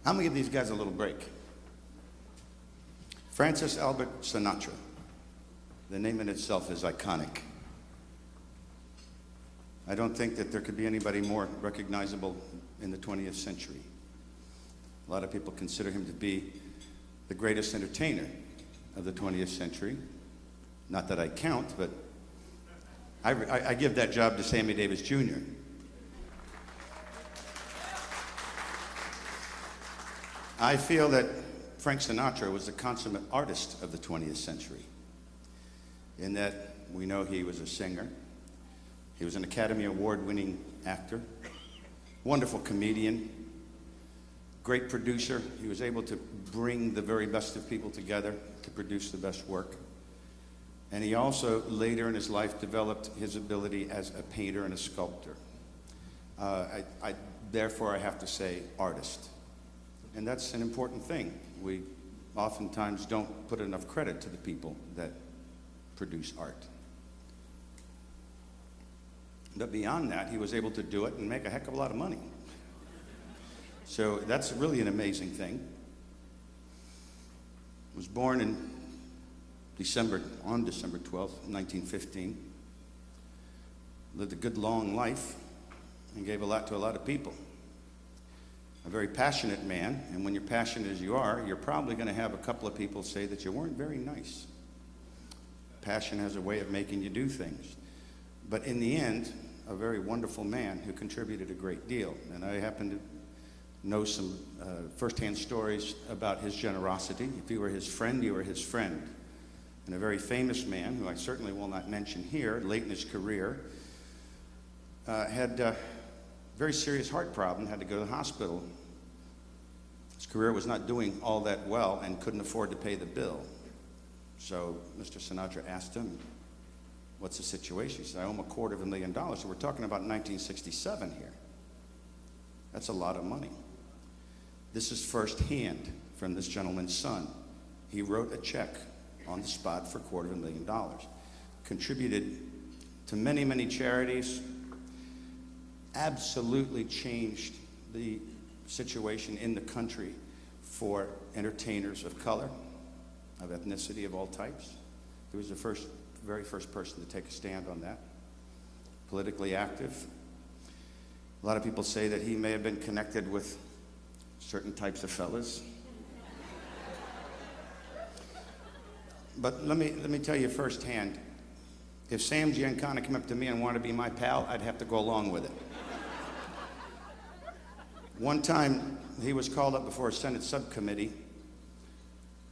I'm going to give these guys a little break. Francis Albert Sinatra. The name in itself is iconic. I don't think that there could be anybody more recognizable in the 20th century. A lot of people consider him to be the greatest entertainer of the 20th century. Not that I count, but I give that job to Sammy Davis Jr. I feel that Frank Sinatra was the consummate artist of the 20th century, in that we know he was a singer, he was an Academy Award-winning actor, wonderful comedian, great producer. He was able to bring the very best of people together to produce the best work. And he also, later in his life, developed his ability as a painter and a sculptor. Therefore, I have to say artist. And that's an important thing. We oftentimes don't put enough credit to the people that produce art. But beyond that, he was able to do it and make a heck of a lot of money. So that's really an amazing thing. He was born on December 12th, 1915. Lived a good long life and gave a lot to a lot of people. A very passionate man, and when you're passionate as you are, you're probably going to have a couple of people say that you weren't very nice. Passion has a way of making you do things. But in the end, a very wonderful man who contributed a great deal. And I happen to know some firsthand stories about his generosity. If you were his friend, you were his friend. And a very famous man, who I certainly will not mention here, late in his career, had a very serious heart problem, had to go to the hospital. His career was not doing all that well and couldn't afford to pay the bill. So Mr. Sinatra asked him, what's the situation? He said, I owe him $250,000. So we're talking about 1967 here. That's a lot of money. This is firsthand from this gentleman's son. He wrote a check on the spot for $250,000. Contributed to many, many charities. Absolutely changed the situation in the country for entertainers of color, of ethnicity, of all types. He was the very first person to take a stand on that. Politically active. A lot of people say that he may have been connected with certain types of fellas. But let me tell you firsthand, if Sam Giancana came up to me and wanted to be my pal, I'd have to go along with it. One time, he was called up before a Senate subcommittee.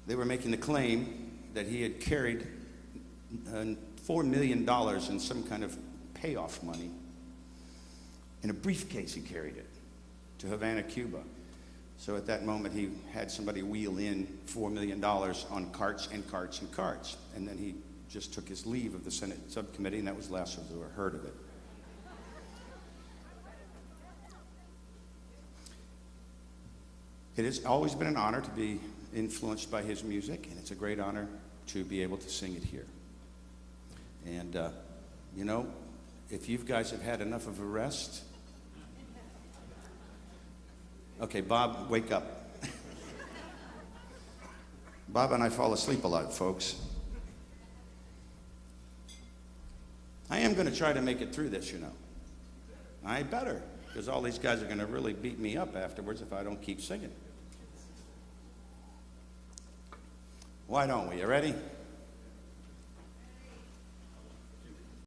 They were making the claim that he had carried $4 million in some kind of payoff money. In a briefcase, he carried it to Havana, Cuba. So at that moment, he had somebody wheel in $4 million on carts and carts and carts. And then he just took his leave of the Senate subcommittee, and that was the last of ever heard of it. It has always been an honor to be influenced by his music, and it's a great honor to be able to sing it here. And, you know, if you guys have had enough of a rest... Okay, Bob, wake up. Bob and I fall asleep a lot, folks. I am going to try to make it through this, you know. I better, because all these guys are going to really beat me up afterwards if I don't keep singing. Why don't we? You ready?